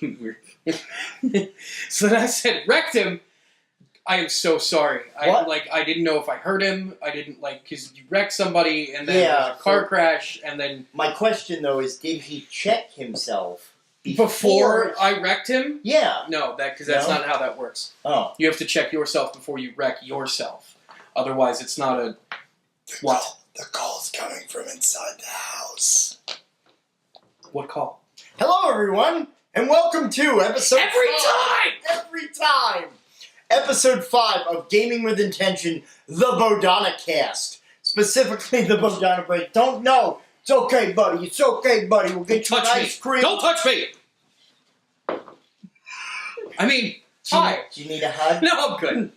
Weird. So then I said, wrecked him. I am so sorry. I didn't know if I hurt him. I didn't because you wrecked somebody and then there was a car crash and then... My question, though, is did he check himself before I wrecked him? Yeah. No, because that's not how that works. Oh. You have to check yourself before you wreck yourself. Otherwise, it's not a... What? The call's coming from inside the house. What call? Hello, everyone, and welcome to episode Every time! Episode 5 of Gaming with Intention, the Bodhana-Cast. Specifically, the Bodhana break. Don't know. It's okay, buddy. It's okay, buddy. We'll get you an ice cream. Don't touch me! I mean, hi. Do you need a hug? No, I'm good.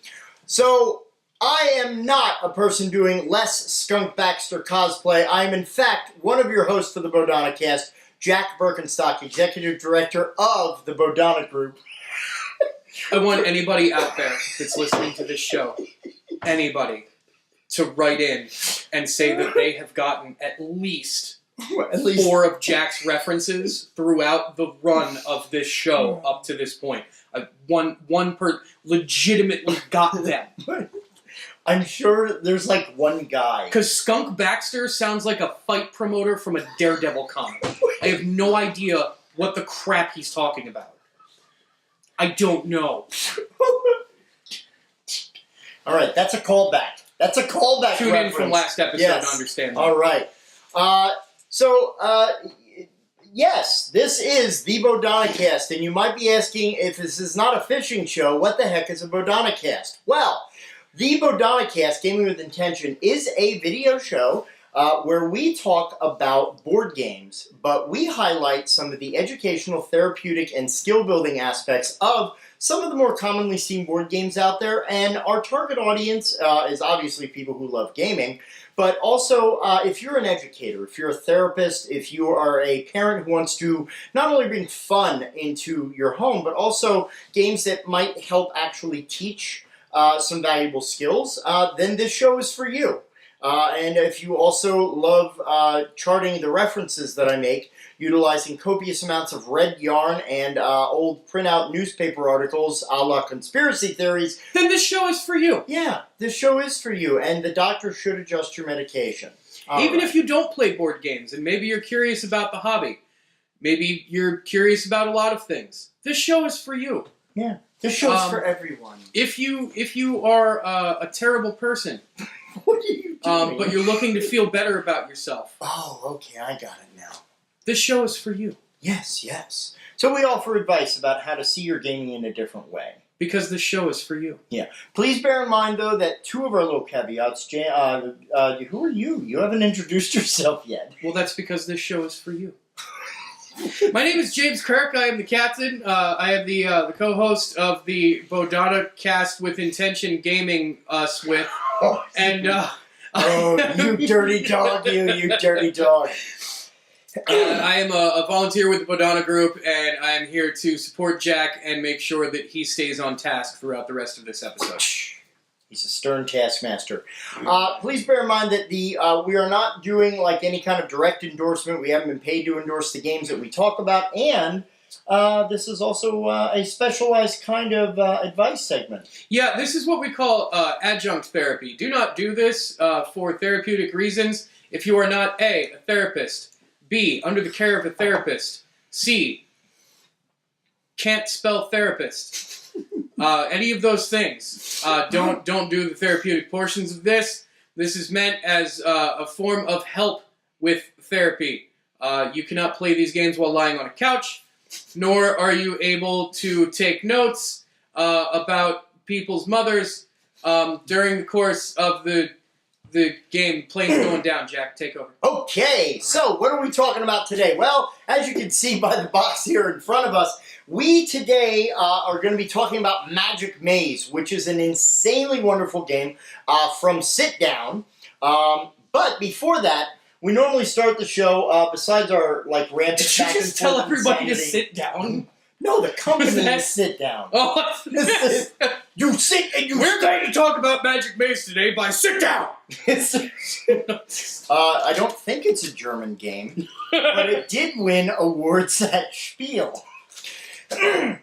So, I am not a person doing less Skunk Baxter cosplay. I am, in fact, one of your hosts for the Bodhana-Cast, Jack Berkenstock, Executive Director of the Bodhana Group. I want anybody out there that's listening to this show, anybody, to write in and say that they have gotten at least 4 of Jack's references throughout the run of this show up to this point. One per legitimately got them. I'm sure there's like one guy. Because Skunk Baxter sounds like a fight promoter from a Daredevil comic. I have no idea what the crap he's talking about. I don't know. All right, that's a callback. That's a callback. Tune in from last episode to understand that. All right. Yes, this is the Bodhana-Cast, and you might be asking if this is not a fishing show, what the heck is a Bodhana-Cast? Well, the Bodhana-Cast, Gaming with Intention, is a video show where we talk about board games, but we highlight some of the educational, therapeutic, and skill-building aspects of some of the more commonly seen board games out there, and our target audience is obviously people who love gaming, but also if you're an educator, if you're a therapist, if you are a parent who wants to not only bring fun into your home, but also games that might help actually teach some valuable skills, then this show is for you. And if you also love charting the references that I make, utilizing copious amounts of red yarn and old printout newspaper articles a la conspiracy theories, then this show is for you. Yeah, this show is for you, and the doctor should adjust your medication. Even if you don't play board games, and maybe you're curious about the hobby, maybe you're curious about a lot of things, this show is for you. Yeah, this show is for everyone. If you are a terrible person, what are you doing? but you're looking to feel better about yourself. Oh, okay, I got it now. This show is for you. Yes, yes. So we offer advice about how to see your gaming in a different way. Because this show is for you. Yeah. Please bear in mind, though, that 2 of our little caveats. Who are you? You haven't introduced yourself yet. Well, that's because this show is for you. My name is James Kirk. I am the captain. I am the co-host of the Bodhana-Cast with Intention Gaming us with. And oh, you dirty dog, you dirty dog. I am a volunteer with the Bodhana Group, and I am here to support Jack and make sure that he stays on task throughout the rest of this episode. He's a stern taskmaster. Please bear in mind that we are not doing like any kind of direct endorsement. We haven't been paid to endorse the games that we talk about, and this is also a specialized kind of advice segment. Yeah, this is what we call adjunct therapy. Do not do this for therapeutic reasons if you are not A, a therapist, B, under the care of a therapist, C, can't spell therapist. Any of those things. Don't do the therapeutic portions of this. This is meant as a form of help with therapy. You cannot play these games while lying on a couch, nor are you able to take notes about people's mothers during the course of the game. Plane's going down, Jack. Take over. Okay, so what are we talking about today? Well, as you can see by the box here in front of us, we today are going to be talking about Magic Maze, which is an insanely wonderful game from Sit Down. But before that, we normally start the show, besides our like rampant Did you just tell everybody to sit down? No, the company is Sit Down. Oh, you sit and you We're stay. going to talk about Magic Maze today by Sit Down! I don't think it's a German game, but it did win awards at Spiel.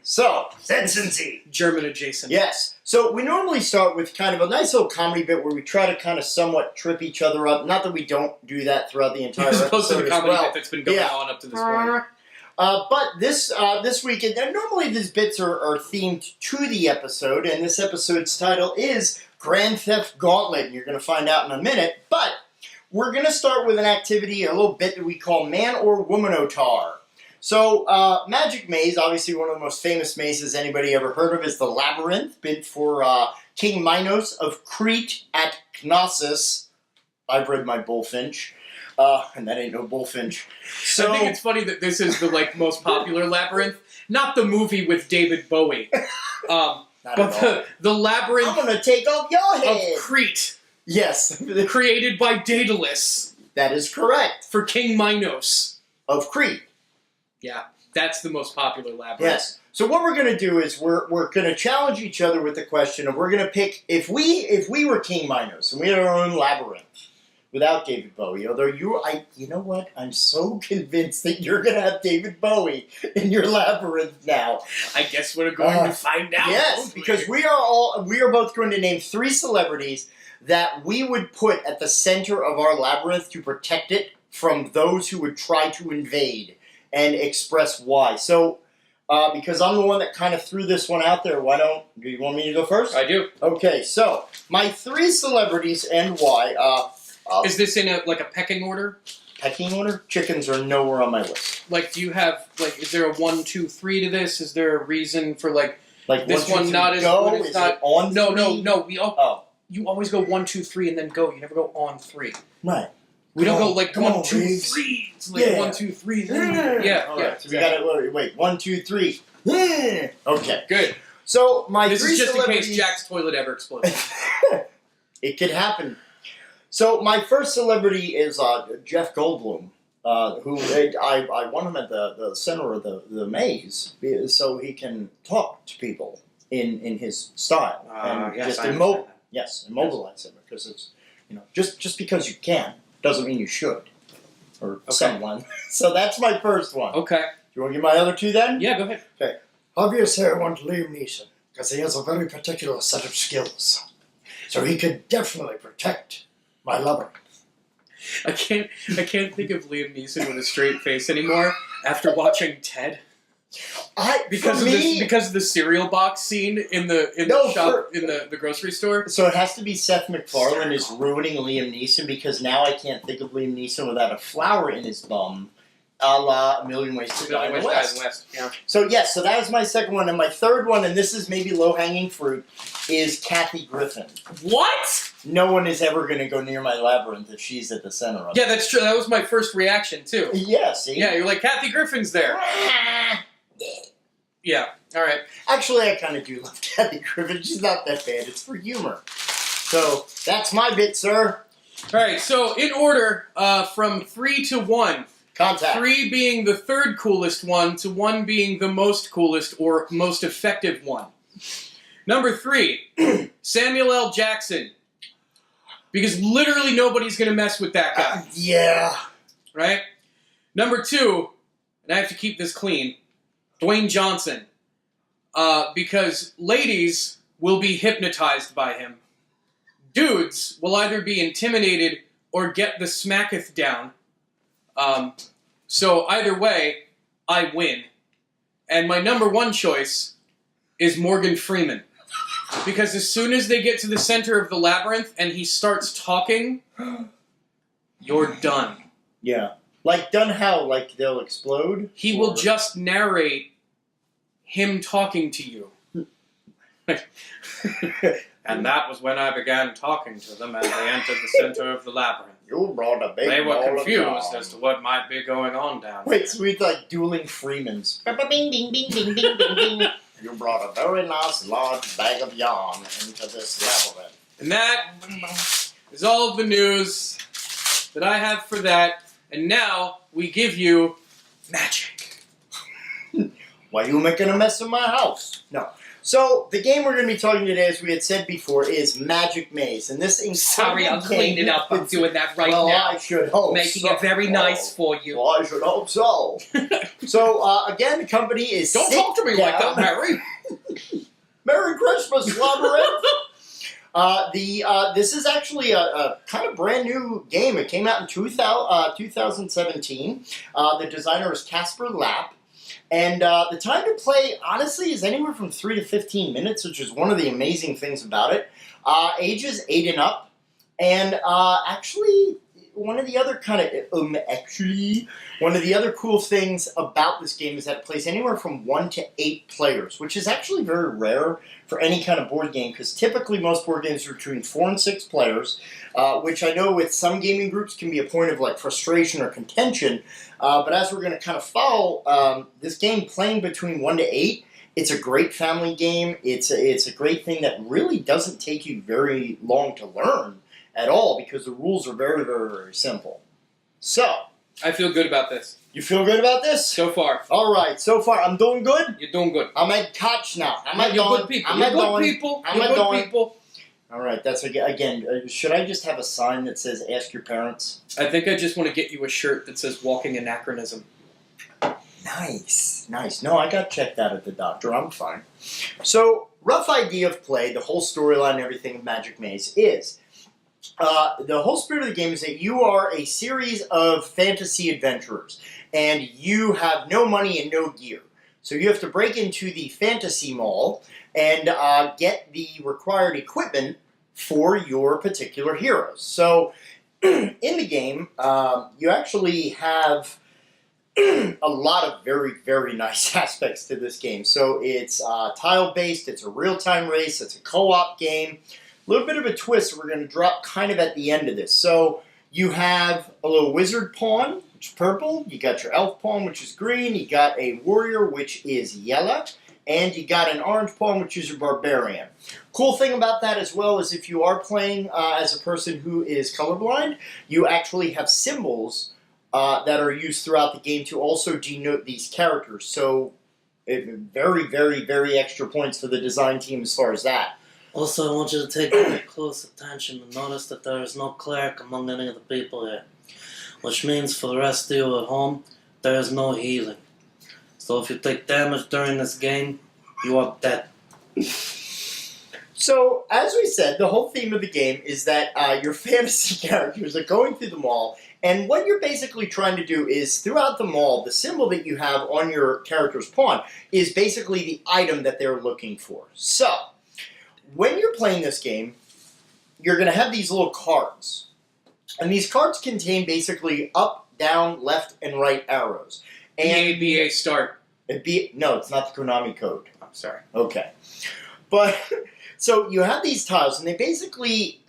So, Sensitivity. German adjacent. yes. So we normally start with kind of a nice little comedy bit where we try to kind of somewhat trip each other up. Not that we don't do that throughout the entire As opposed to episode the comedy as well. bit that's been going on up to this point. But this week, and normally these bits are themed to the episode, and this episode's title is Grand Theft Gauntlet, and you're going to find out in a minute. But we're going to start with an activity, a little bit that we call Man or Woman Otar. So, Magic Maze, obviously one of the most famous mazes anybody ever heard of, is the Labyrinth, built for King Minos of Crete at Knossos. I bred my bullfinch, and that ain't no bullfinch. So, I think it's funny that this is the most popular Labyrinth, not the movie with David Bowie, not but at all. the Labyrinth I'm going to take off your head. of Crete, Yes, created by Daedalus that is correct. for King Minos. Of Crete. Yeah, that's the most popular Labyrinth. Yes. So what we're going to do is we're going to challenge each other with the question, and we're going to pick if we were King Minos and we had our own labyrinth without David Bowie. Although you know what? I'm so convinced that you're going to have David Bowie in your labyrinth now. I guess we're going to find out. Yes, because we are both going to name 3 celebrities that we would put at the center of our labyrinth to protect it from those who would try to invade, and express why. So, because I'm the one that kind of threw this one out there, do you want me to go first? I do. Okay, so, my 3 celebrities and why. Is this in a pecking order? Pecking order? Chickens are nowhere on my list. Do you have, is there a 1, 2, 3 to this? Is there a reason for, Like this 1, 2, one 3, not as go? good? It's Is not, it on no, 3? no. Oh, You always go 1, 2, 3 and then go. You never go on 3. right. We don't go Come 1, on, 2, Riggs. 3. It's Yeah. 1, 2, 3. Yeah, All yeah. right, so we got to wait. 1, 2, 3. Okay. Good. So my This 3 is just in celebrities. case Jack's toilet ever explodes. It could happen. So my first celebrity is Jeff Goldblum, who I want him at the center of the maze so he can talk to people in his style and yes, just I understand that. immobilize them, because it's just because you can doesn't mean you should or someone. So that's my first one. Okay. Do you want to give my other 2 then? Yeah, go ahead. Obviously, I want Liam Neeson, because he has a very particular set of skills. So he could definitely protect my labyrinth. I can't think of Liam Neeson with a straight face anymore after watching Ted. Because of the cereal box scene in the shop in the grocery store. So it has to be Seth MacFarlane is ruining Liam Neeson, because now I can't think of Liam Neeson without a flower in his bum, a la A Million Ways to Die in the West. Yeah. So yes, so that was my second one, and my third one, and this is maybe low-hanging fruit, is Kathy Griffin. What? No one is ever going to go near my labyrinth if she's at the center of it. Yeah, that's true. That was my first reaction too. Yeah, see? Yeah, you're like, Kathy Griffin's there. Yeah. All right. Actually, I kind of do love Kathy Griffin. She's not that bad. It's for humor. So that's my bit, sir. All right. So in order, from 3 to 1. Contact. 3 being the third coolest one to 1 being the most coolest or most effective one. Number 3, Samuel L. Jackson. Because literally nobody's going to mess with that guy. Yeah. Right? Number 2, and I have to keep this clean, Dwayne Johnson. Because ladies will be hypnotized by him. Dudes will either be intimidated or get the smacketh down. So either way, I win. And my number 1 choice is Morgan Freeman. Because as soon as they get to the center of the labyrinth and he starts talking, you're done. Yeah. Like done how? Like they'll explode? He will just narrate him talking to you. And that was when I began talking to them as they entered the center of the labyrinth. You brought a big They were ball of confused yarn. as to what might be going on down Wait, there. so we like dueling Freemans. Bing, bing, bing, bing, bing, bing, bing. You brought a very nice large bag of yarn into this labyrinth. And that is all of the news that I have for that. And now we give you magic. Why you making a mess in my house? No. So, the game we're going to be talking today, as we had said before, is Magic Maze. And this Sorry, I'll clean it up. I'm doing that right well, now. I should hope Making so. it very nice for you. Well, I should hope so. So, again, the company is Don't talk to me like that, Mary. Merry Christmas, Labyrinth! This is actually a kind of brand new game. It came out in 2017. The designer is Casper Lapp. And the time to play, honestly, is anywhere from 3 to 15 minutes, which is one of the amazing things about it. Ages 8 and up. And actually, one of the other cool things about this game is that it plays anywhere from 1 to 8 players, which is actually very rare for any kind of board game, because typically most board games are between 4 and 6 players, which I know with some gaming groups can be a point of like frustration or contention. But as we're going to kind of follow, this game playing between 1 to 8, it's a great family game. It's a great thing that really doesn't take you very long to learn at all, because the rules are very, very, very simple. So, I feel good about this. you feel good about this? So far. All right, so far I'm doing good. You're doing good. I'm at catch now. You're good people. You're good people. You're good people. All right, that's again. Should I just have a sign that says "Ask your parents"? I think I just want to get you a shirt that says "Walking Anachronism." Nice. No, I got checked out at the doctor. I'm fine. So, rough idea of play, the whole storyline and everything of Magic Maze is, the whole spirit of the game is that you are a series of fantasy adventurers, and you have no money and no gear. So you have to break into the fantasy mall and get the required equipment for your particular heroes. So, in the game, you actually have a lot of very, very nice aspects to this game. So it's tile-based, it's a real-time race, it's a co-op game. A little bit of a twist we're going to drop kind of at the end of this. So you have a little wizard pawn, which is purple. You got your elf pawn, which is green. You got a warrior, which is yellow. And you got an orange pawn, which is a barbarian. Cool thing about that as well is if you are playing as a person who is colorblind, you actually have symbols that are used throughout the game to also denote these characters. So, very, very, very extra points for the design team as far as that. Also, I want you to take very close attention and notice that there is no cleric among any of the people here. Which means for the rest of you at home, there is no healing. So if you take damage during this game, you are dead. So, as we said, the whole theme of the game is that your fantasy characters are going through the mall, and what you're basically trying to do is, throughout the mall, the symbol that you have on your character's pawn is basically the item that they're looking for. So, when you're playing this game, you're going to have these little cards. And these cards contain basically up, down, left, and right arrows. And BA start. No, it's not the Konami code. I'm sorry. Okay. But, so you have these tiles, and they basically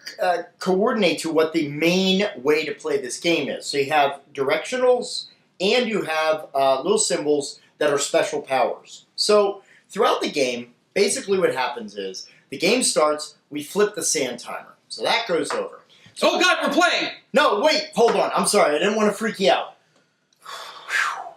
coordinate to what the main way to play this game is. So you have directionals, and you have little symbols that are special powers. So, throughout the game, basically what happens is, the game starts, we flip the sand timer. So that goes over. So, Oh God, we're playing! no, wait, hold on. I'm sorry, I didn't want to freak you out. Wow.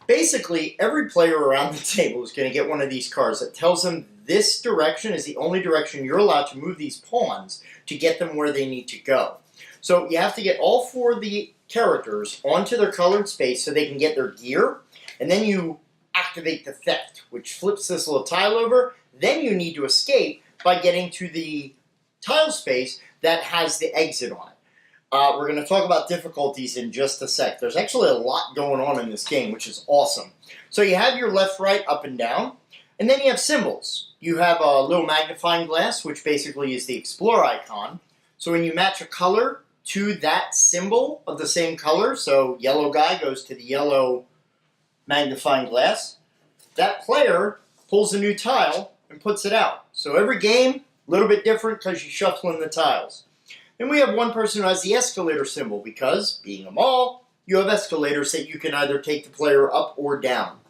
Basically, every player around the table is going to get one of these cards that tells them this direction is the only direction you're allowed to move these pawns to get them where they need to go. So you have to get all 4 of the characters onto their colored space so they can get their gear, and then you activate the theft, which flips this little tile over. Then you need to escape by getting to the tile space that has the exit on it. We're going to talk about difficulties in just a sec. There's actually a lot going on in this game, which is awesome. So you have your left, right, up, and down, and then you have symbols. You have a little magnifying glass, which basically is the Explore icon. So when you match a color to that symbol of the same color, so yellow guy goes to the yellow magnifying glass, that player pulls a new tile and puts it out. So every game, a little bit different because you're shuffling the tiles. Then we have one person who has the escalator symbol because, being a mall, you have escalators that you can either take the player up or down.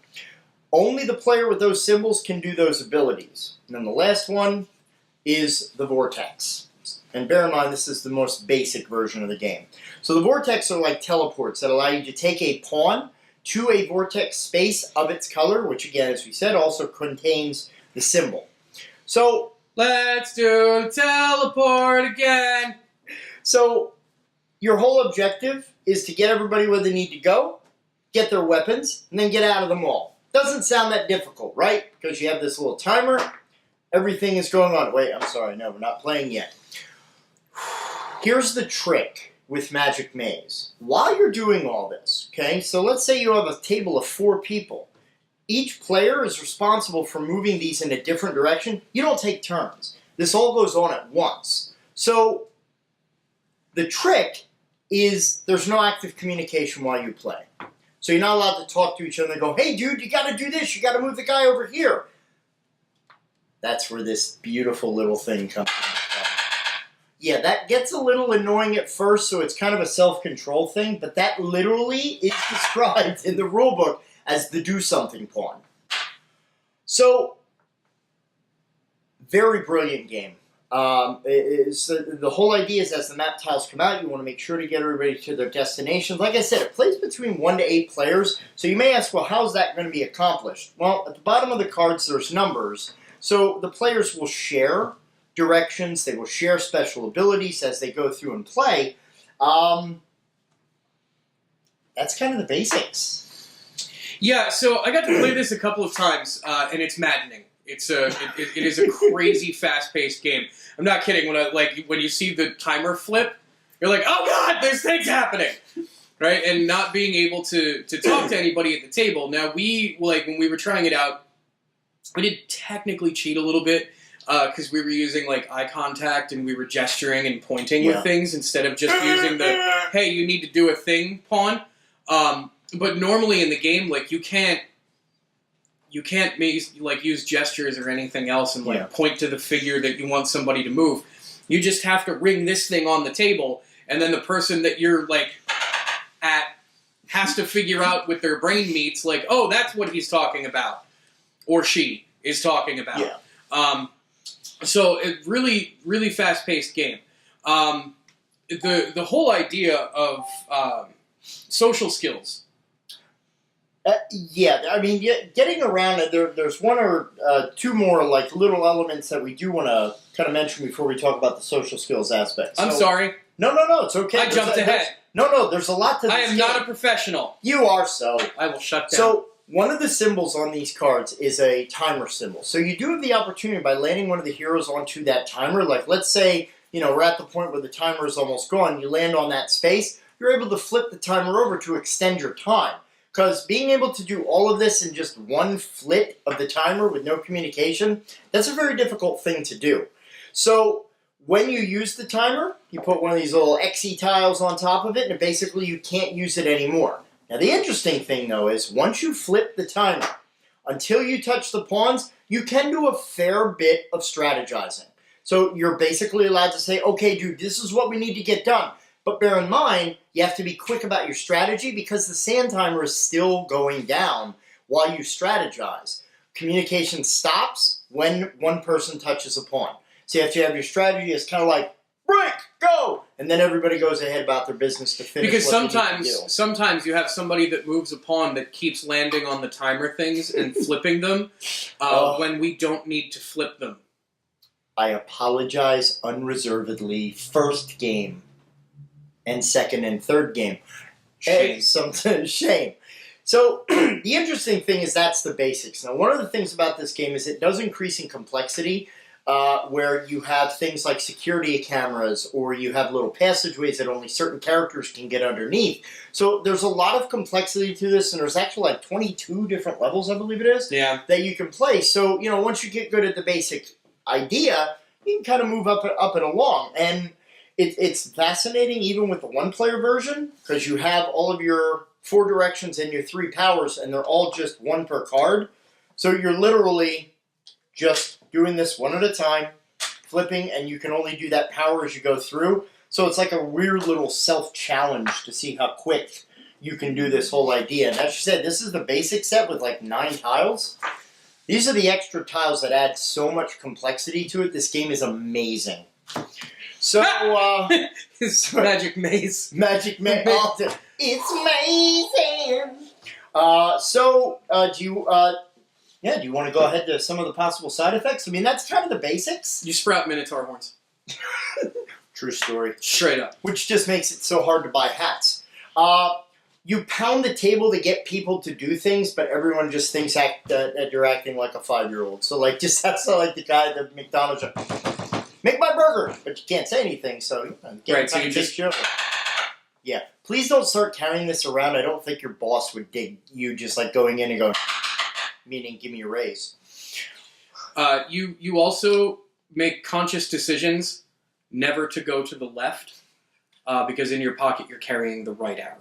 Only the player with those symbols can do those abilities. And then the last one is the vortex. And bear in mind, this is the most basic version of the game. So the vortex are like teleports that allow you to take a pawn to a vortex space of its color, which again, as we said, also contains the symbol. So Let's do teleport again. So your whole objective is to get everybody where they need to go, get their weapons, and then get out of the mall. Doesn't sound that difficult, right? Because you have this little timer. Everything is going on. Wait, I'm sorry. No, we're not playing yet. Here's the trick with Magic Maze. While you're doing all this, okay, so let's say you have a table of 4 people. Each player is responsible for moving these in a different direction. You don't take turns. This all goes on at once. So the trick is there's no active communication while you play. So you're not allowed to talk to each other and go, hey dude, you gotta do this, you gotta move the guy over here. That's where this beautiful little thing comes from. Yeah, that gets a little annoying at first, so it's kind of a self-control thing, but that literally is described in the rulebook as the do something pawn. So, very brilliant game. The whole idea is as the map tiles come out, you want to make sure to get everybody to their destinations. Like I said, it plays between 1 to 8 players, so you may ask, well, how's that going to be accomplished? Well, at the bottom of the cards, there's numbers, so the players will share directions, they will share special abilities as they go through and play. That's kind of the basics. Yeah, so I got to play this a couple of times, and it's maddening. It is a crazy fast-paced game. I'm not kidding. When you see the timer flip, you're like, oh god, there's things happening, right? And not being able to talk to anybody at the table. Now when we were trying it out, we did technically cheat a little bit because we were using eye contact and we were gesturing and pointing with things instead of just using the hey, you need to do a thing pawn. But normally in the game, you can't use gestures or anything else and point to the figure that you want somebody to move. You just have to ring this thing on the table, and then the person that you're at has to figure out with their brain meets oh, that's what he's talking about, or she is talking about. Yeah. So it really, really fast-paced game. The whole idea of social skills. Getting around it, there's one or two more little elements that we do want to kind of mention before we talk about the social skills aspect. I'm sorry. No, it's okay. I jumped ahead. No, there's a lot to this I am not a professional. You are so. I will shut down. So, one of the symbols on these cards is a timer symbol. So you do have the opportunity by landing one of the heroes onto that timer. Let's say, we're at the point where the timer is almost gone. You land on that space. You're able to flip the timer over to extend your time. Because being able to do all of this in just one flip of the timer with no communication, that's a very difficult thing to do. So when you use the timer, you put one of these little XE tiles on top of it, and basically you can't use it anymore. Now the interesting thing, though, is once you flip the timer, until you touch the pawns, you can do a fair bit of strategizing. So you're basically allowed to say, okay, dude, this is what we need to get done. But bear in mind, you have to be quick about your strategy because the sand timer is still going down while you strategize. Communication stops when one person touches a pawn. So you have to have your strategy as kind of break, go! And then everybody goes ahead about their business to finish because what they need to do. sometimes you have somebody that moves a pawn that keeps landing on the timer things and flipping them when we don't need to flip them. I apologize unreservedly. First game. And second and third game. Shame. Shame. So, the interesting thing is that's the basics. Now, one of the things about this game is it does increase in complexity, where you have things like security cameras, or you have little passageways that only certain characters can get underneath. So, there's a lot of complexity to this, and there's actually 22 different levels, I believe it is, that you can play. So, once you get good at the basic idea, you can kind of move up and along. And it's fascinating even with the one-player version because you have all of your 4 directions and your 3 powers, and they're all just 1 per card. So you're literally just doing this one at a time, flipping, and you can only do that power as you go through. So it's like a weird little self-challenge to see how quick you can do this whole idea. And as you said, this is the basic set with 9 tiles. These are the extra tiles that add so much complexity to it. This game is amazing. So, It's Magic Maze. Magic Maze. It's amazing. Do you Yeah, do you want to go ahead to some of the possible side effects? I mean, that's kind of the basics. You sprout Minotaur horns. True story. Straight up. Which just makes it so hard to buy hats. You pound the table to get people to do things, but everyone just thinks that you're acting like a 5-year-old. So, like, just that's like the guy at the McDonald's, like, make my burger! But you can't say anything, so Right, so you just... Yeah. Please don't start carrying this around. I don't think your boss would dig you just, like, going in and going, meaning give me a raise. You also make conscious decisions never to go to the left, because in your pocket you're carrying the right arrow.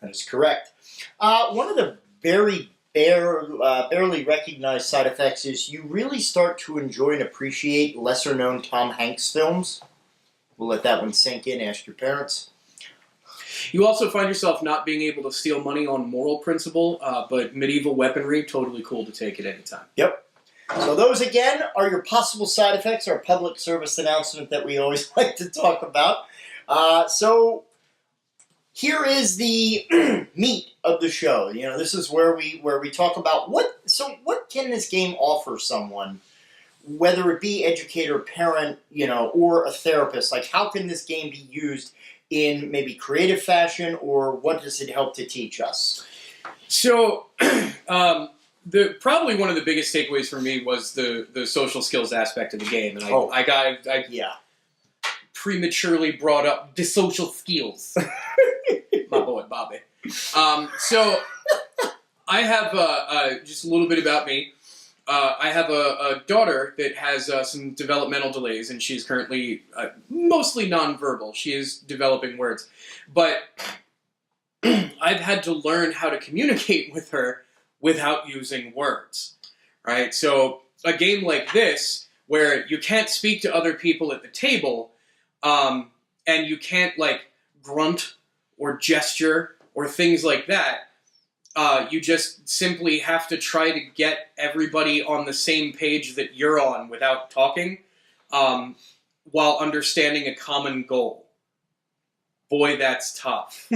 That is correct. One of the very barely recognized side effects is you really start to enjoy and appreciate lesser-known Tom Hanks films. We'll let that one sink in. Ask your parents. You also find yourself not being able to steal money on moral principle, but medieval weaponry, totally cool to take at any time. Yep. So those, again, are your possible side effects, our public service announcement that we always like to talk about. So here is the meat of the show. You know, this is where we talk about what can this game offer someone, whether it be educator, parent, you know, or a therapist. Like, how can this game be used in maybe creative fashion, or what does it help to teach us? So, probably one of the biggest takeaways for me was the social skills aspect of the game, and I prematurely brought up the social skills. My boy Bobby. So I have just a little bit about me. I have a daughter that has some developmental delays, and she's currently mostly nonverbal. She is developing words. But I've had to learn how to communicate with her without using words, right? So a game like this, where you can't speak to other people at the table, and you can't, like, grunt or gesture or things like that, you just simply have to try to get everybody on the same page that you're on without talking, while understanding a common goal. Boy, that's tough.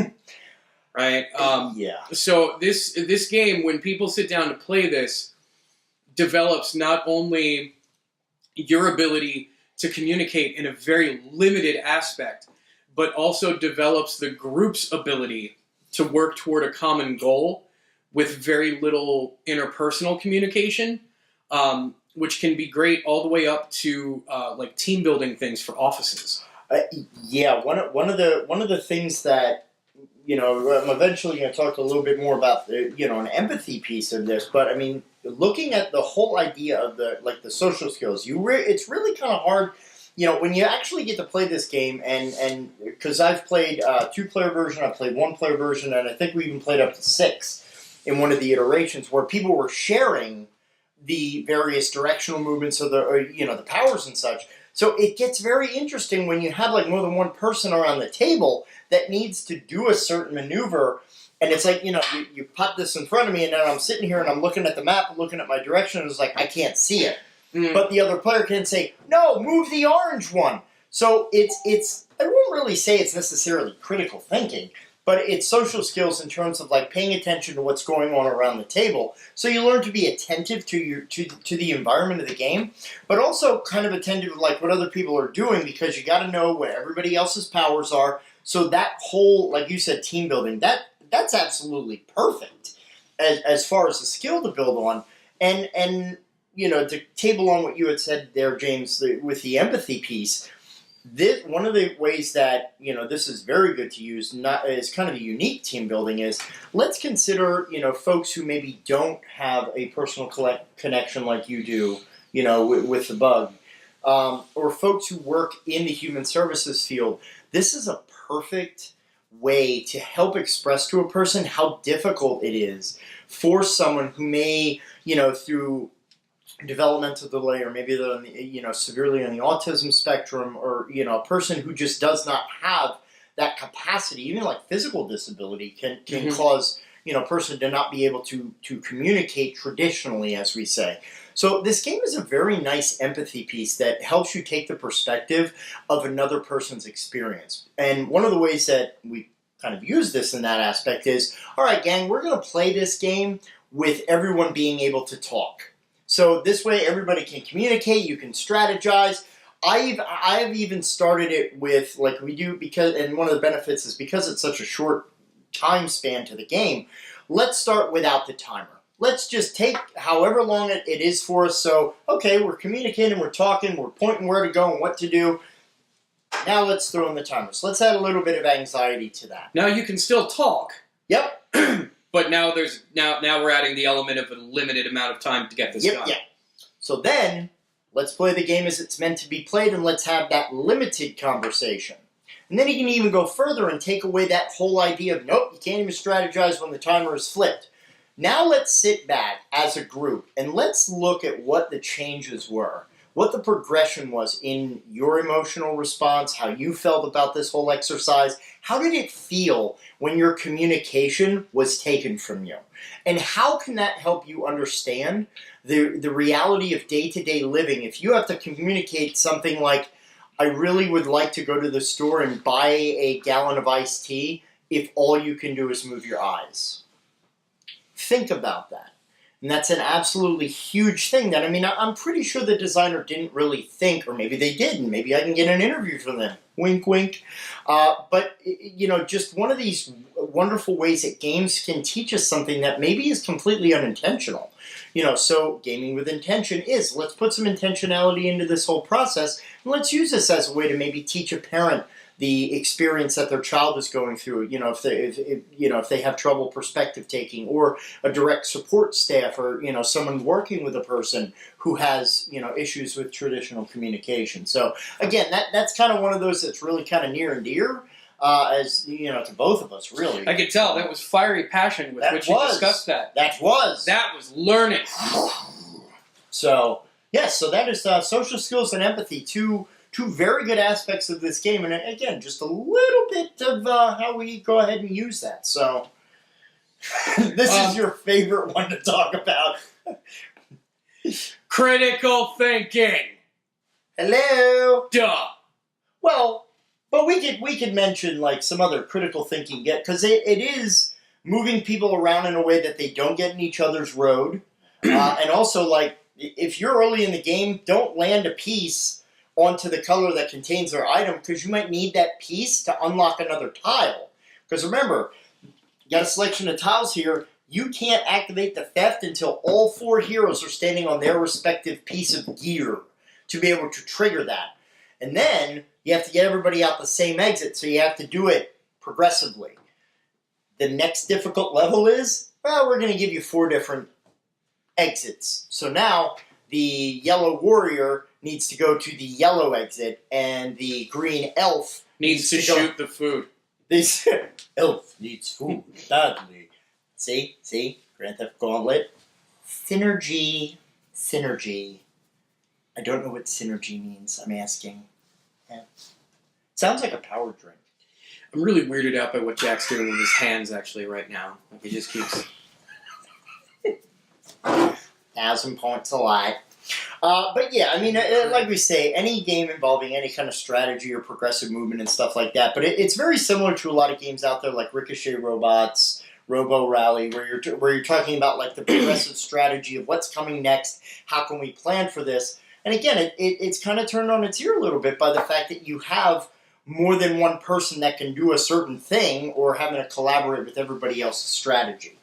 Right? Yeah. So this game, when people sit down to play this, develops not only your ability to communicate in a very limited aspect, but also develops the group's ability to work toward a common goal with very little interpersonal communication, which can be great all the way up to like team building things for offices. Yeah, one of the things that, you know, I'm eventually going to talk a little bit more about an empathy piece of this, but I mean, looking at the whole idea of the social skills, it's really kind of hard. You know, when you actually get to play this game, and because I've played a 2-player version, I've played 1-player version, and I think we even played up to 6 in one of the iterations where people were sharing the various directional movements of the powers and such. So it gets very interesting when you have like more than one person around the table that needs to do a certain maneuver, and it's like, you pop this in front of me, and then I'm sitting here and I'm looking at the map, looking at my direction, and it's like I can't see it. But the other player can say, no, move the orange one. So it's I wouldn't really say it's necessarily critical thinking, but it's social skills in terms of like paying attention to what's going on around the table. So you learn to be attentive to the environment of the game, but also kind of attentive to like what other people are doing, because you got to know what everybody else's powers are. So that whole, like you said, team building, that's absolutely perfect as far as a skill to build on. And to table on what you had said there, James, with the empathy piece, one of the ways that, this is very good to use, is kind of a unique team building, is let's consider, folks who maybe don't have a personal connection like you do, with the bug, or folks who work in the human services field. This is a perfect way to help express to a person how difficult it is for someone who may, through developmental delay, or maybe they're severely on the autism spectrum, or a person who just does not have that capacity, even like physical disability can cause a person to not be able to communicate traditionally, as we say. So this game is a very nice empathy piece that helps you take the perspective of another person's experience. And one of the ways that we kind of use this in that aspect is, all right, gang, we're going to play this game. with everyone being able to talk. So this way everybody can communicate, you can strategize. I've even started it with, like we do, because, and one of the benefits is because it's such a short time span to the game, let's start without the timer. Let's just take however long it is for us. So, okay, we're communicating, we're talking, we're pointing where to go and what to do. Now let's throw in the timer. So let's add a little bit of anxiety to that. Now you can still talk. Yep. But now we're adding the element of a limited amount of time to get this done. Yeah. So then, let's play the game as it's meant to be played, and let's have that limited conversation. And then you can even go further and take away that whole idea of, nope, you can't even strategize when the timer is flipped. Now let's sit back as a group, and let's look at what the changes were, what the progression was in your emotional response, how you felt about this whole exercise. How did it feel when your communication was taken from you? And how can that help you understand the reality of day-to-day living? If you have to communicate something like, I really would like to go to the store and buy a gallon of iced tea, if all you can do is move your eyes. Think about that. And that's an absolutely huge thing that, I mean, I'm pretty sure the designer didn't really think, or maybe they did, and maybe I can get an interview from them. Wink, wink. But, you know, just one of these wonderful ways that games can teach us something that maybe is completely unintentional. You know, so gaming with intention is, let's put some intentionality into this whole process, and let's use this as a way to maybe teach a parent the experience that their child is going through. You know, if they have trouble perspective taking, or a direct support staff, or, you know, someone working with a person who has, you know, issues with traditional communication. So again, that's kind of one of those that's really kind of near and dear, as you know, to both of us, really. I could tell that was fiery passion with which you discussed that. That was learning. So yes, so that is social skills and empathy, two very good aspects of this game, and again, just a little bit of how we go ahead and use that. So this is your favorite one to talk about. Critical thinking. Hello. Duh. Well, but we could mention like some other critical thinking, because it is moving people around in a way that they don't get in each other's road, and also like if you're early in the game, don't land a piece onto the color that contains their item, because you might need that piece to unlock another tile. Because remember, you got a selection of tiles here. You can't activate the theft until all 4 heroes are standing on their respective piece of gear to be able to trigger that. And then you have to get everybody out the same exit, so you have to do it progressively. The next difficult level is, well, we're going to give you 4 different exits. So now the yellow warrior needs to go to the yellow exit, and the green elf needs to shoot the food. This elf needs food badly. See? Grand Theft Gauntlet. Synergy. I don't know what synergy means. I'm asking. Yeah. Sounds like a power drink. I'm really weirded out by what Jack's doing with his hands actually right now. Like he just keeps 1,000 points a lot. But yeah, I mean, like we say, any game involving any kind of strategy or progressive movement and stuff like that. But it's very similar to a lot of games out there, like Ricochet Robots, Robo Rally, where you're talking about like the progressive strategy of what's coming next. How can we plan for this? And again, it's kind of turned on its ear a little bit by the fact that you have more than one person that can do a certain thing, or having to collaborate with everybody else's strategy.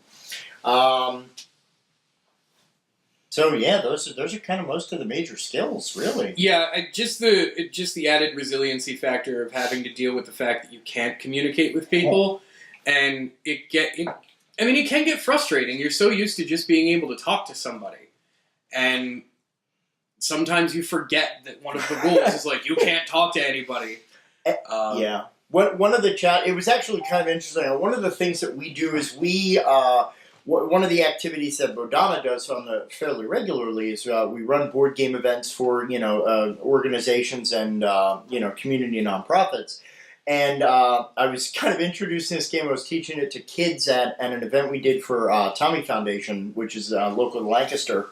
So yeah, those are kind of most of the major skills, really. Yeah, just the added resiliency factor of having to deal with the fact that you can't communicate with people, and it can get frustrating. You're so used to just being able to talk to somebody, and sometimes you forget that one of the rules is like you can't talk to anybody. Yeah. One of the it was actually kind of interesting. One of the things that we do is one of the activities that Bodhana does fairly regularly is we run board game events for organizations and community nonprofits. And I was kind of introducing this game. I was teaching it to kids at an event we did for Tommy Foundation, which is local to Lancaster.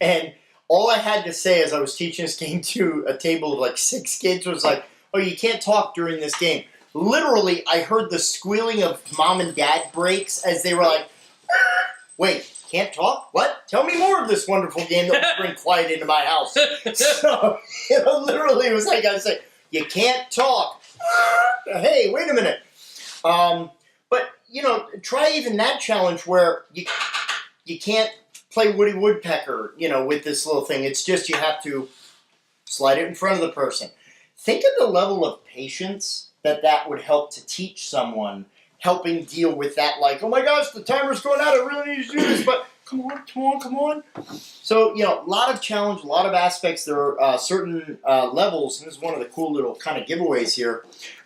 And all I had to say as I was teaching this game to a table of like 6 kids was like, "Oh, you can't talk during this game." Literally, I heard the squealing of mom and dad breaks as they were like, "Wait, Can't talk? What? Tell me more of this wonderful game that will bring quiet into my house. So, literally it was like I was saying, you can't talk. Hey, wait a minute. But, try even that challenge where you can't play Woody Woodpecker, with this little thing. It's just you have to slide it in front of the person. Think of the level of patience that would help to teach someone, helping deal with that, like, oh my gosh, the timer's going out, I really need to do this, but come on. So, a lot of challenge, a lot of aspects. There are certain levels, and this is one of the cool little kind of giveaways here,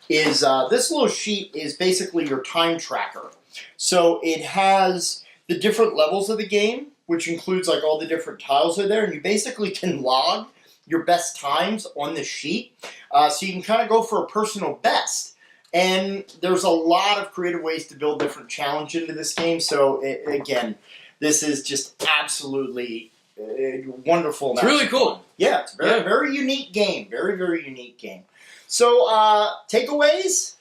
is this little sheet is basically your time tracker. So it has the different levels of the game, which includes like all the different tiles are there, and you basically can log your best times on the sheet. So you can kind of go for a personal best. And there's a lot of creative ways to build different challenge into this game. So again, this is just absolutely wonderful. It's really cool. Yeah, it's a very unique game. Very, very unique game. So takeaways?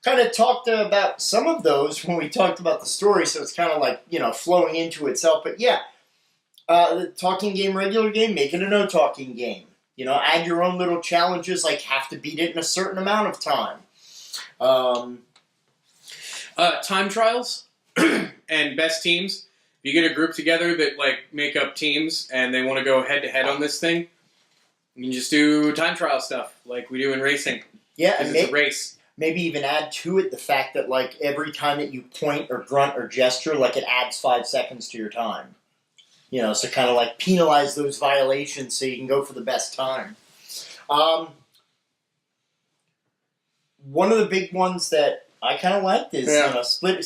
Kind of talked about some of those when we talked about the story, so it's kind of like, flowing into itself. But yeah, the talking game, regular game, make it a no-talking game. Add your own little challenges, like have to beat it in a certain amount of time. Time trials and best teams. If you get a group together that make up teams and they want to go head-to-head on this thing, you can just do time trial stuff like we do in racing. Yeah, because it's a race. Maybe even add to it the fact that every time that you point or grunt or gesture, it adds 5 seconds to your time. So kind of penalize those violations so you can go for the best time. One of the big ones that I kind of liked is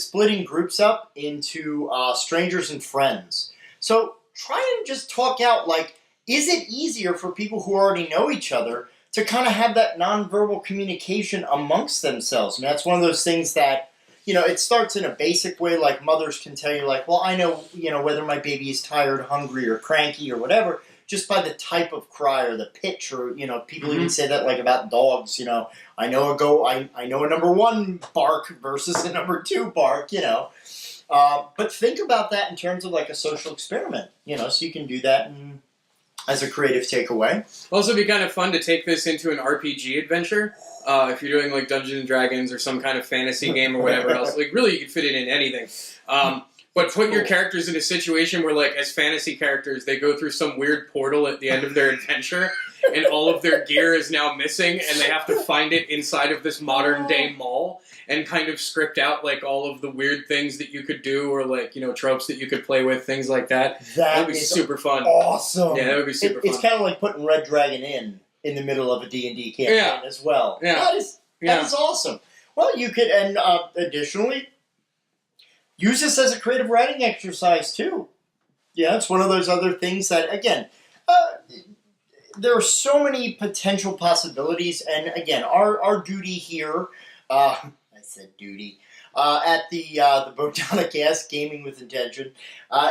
splitting groups up into strangers and friends. So try and just talk out, is it easier for people who already know each other to kind of have that nonverbal communication amongst themselves? That's one of those things that, it starts in a basic way, like mothers can tell you, well, I know, whether my baby is tired, hungry, or cranky, or whatever, just by the type of cry or the pitch, or, people even say that, about dogs, I know a number 1 bark versus a number 2 bark, But think about that in terms of, a social experiment, so you can do that as a creative takeaway. Also, it'd be kind of fun to take this into an RPG adventure. If you're doing Dungeons & Dragons or some kind of fantasy game or whatever else. Really, you could fit it in anything. But put your characters in a situation where, as fantasy characters, they go through some weird portal at the end of their adventure, and all of their gear is now missing, and they have to find it inside of this modern-day mall, and kind of script out, all of the weird things that you could do, or, tropes that you could play with, things like that. That would be super fun. Awesome. Yeah, that would be super fun. It's kind of like putting Red Dragon in the middle of a D&D campaign as well. Yeah. That is awesome. Well, you could, and additionally, use this as a creative writing exercise, too. Yeah, it's one of those other things that, again, there are so many potential possibilities, and again, our duty here, I said duty, at the Bodhana-Cast, Gaming with Intention,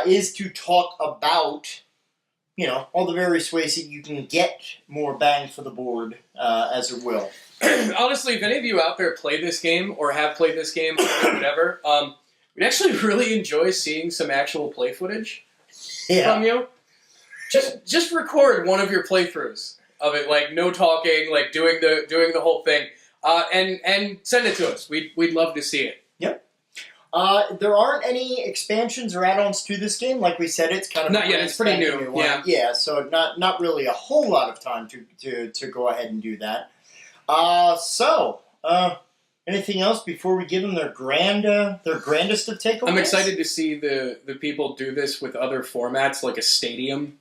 is to talk about, all the various ways that you can get more bang for the board, as it will. Honestly, if any of you out there play this game, or have played this game, or whatever, we'd actually really enjoy seeing some actual play footage from you. Just record one of your playthroughs of it, no talking, doing the whole thing, and send it to us. We'd love to see it. Yep. There aren't any expansions or add-ons to this game. Like we said, it's kind of not yet. It's pretty new. Yeah. So not really a whole lot of time to go ahead and do that. Anything else before we give them their grandest of takeaways? I'm excited to see the people do this with other formats, like a stadium.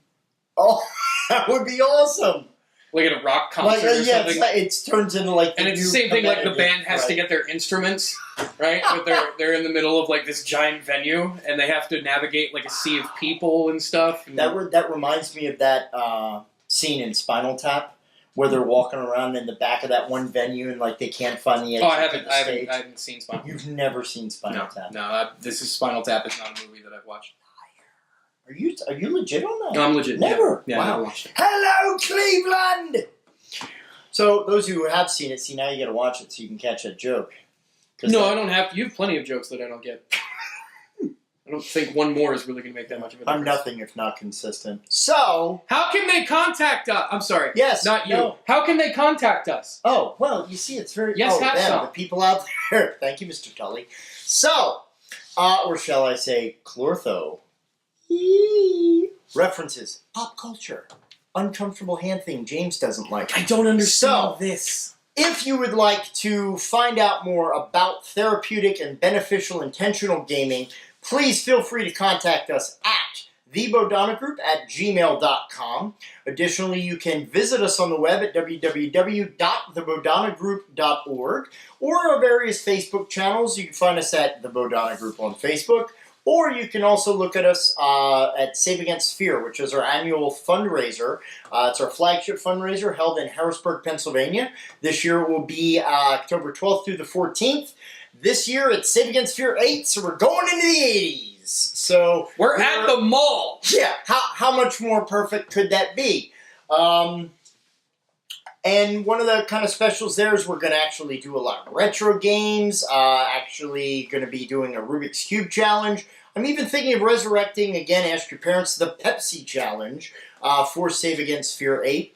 Oh, that would be awesome! At a rock concert or something. It turns into and it's the same thing. The band has to get their instruments right, but they're in the middle of this giant venue, and they have to navigate a sea of people and stuff. And that reminds me of that scene in Spinal Tap, where they're walking around in the back of that one venue and they can't find the exit to the stage. I haven't seen Spinal Tap. You've never seen Spinal Tap? No, this is Spinal Tap. It's not a movie that I've watched. Are you legit on that? No, I'm legit. Never. Yeah, wow. I never watched it. Hello, Cleveland. So those who have seen it, now you got to watch it so you can catch that joke. No, I don't have to. You have plenty of jokes that I don't get. I don't think one more is really going to make that much of a difference. I'm nothing if not consistent. So, How can they contact us? I'm sorry. yes, Not you. no. How can they contact us? Oh, well, you see, it's very... Yes, oh, have them, some. the people out there. Thank you, Mr. Tully. So, or shall I say, Chlortho. References. Pop culture. Uncomfortable hand thing James doesn't like. I don't understand So, this. if you would like to find out more about therapeutic and beneficial intentional gaming, please feel free to contact us at thebodhanagroup@gmail.com. Additionally, you can visit us on the web at www.thebodhanagroup.org or our various Facebook channels. You can find us at The Bodhana Group on Facebook, or you can also look at us at Save Against Fear, which is our annual fundraiser. It's our flagship fundraiser held in Harrisburg, Pennsylvania. This year it will be October 12th through the 14th. This year it's Save Against Fear 8, so we're going into the 80s. So We're at the mall. yeah, how much more perfect could that be? And one of the kind of specials there is we're going to actually do a lot of retro games, actually going to be doing a Rubik's Cube challenge. I'm even thinking of resurrecting, again, ask your parents, the Pepsi challenge for Save Against Fear 8.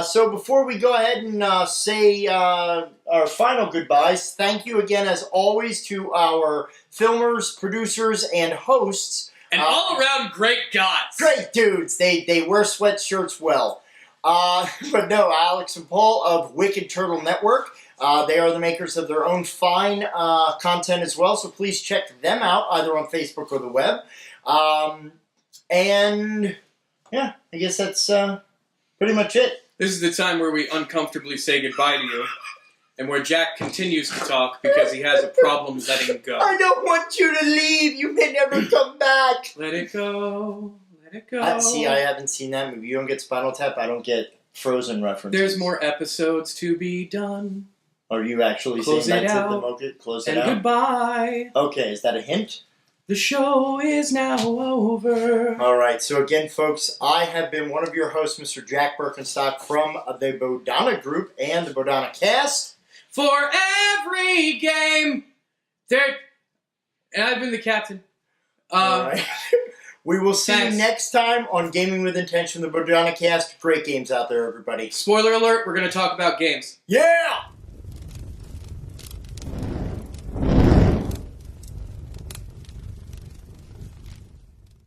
So before we go ahead and say our final goodbyes, thank you again, as always, to our filmers, producers, and hosts. And all-around great guys. Great dudes. They wear sweatshirts well. But no, Alex and Paul of Wicked Turtle Network. They are the makers of their own fine content as well, so please check them out, either on Facebook or the web. And, yeah, I guess that's pretty much it. This is the time where we uncomfortably say goodbye to you, and where Jack continues to talk because he has a problem letting go. I don't want you to leave. You may never come back. Let it go. Let it go. See, I haven't seen that movie. You don't get Spinal Tap. I don't get Frozen references. There's more episodes to be done. Are you actually Close saying it that's out. the Mocha? Close it And out? goodbye. Okay, is that a hint? The show is now over. All right, so again, folks, I have been one of your hosts, Mr. Jack Berkenstock from the Bodhana Group and the Bodhana-Cast. For every game, there. And I've been the captain. All right. We will see Thanks. you next time on Gaming with Intention, the Bodhana-Cast. Great games out there, everybody. Spoiler alert, we're going to talk about games. Yeah!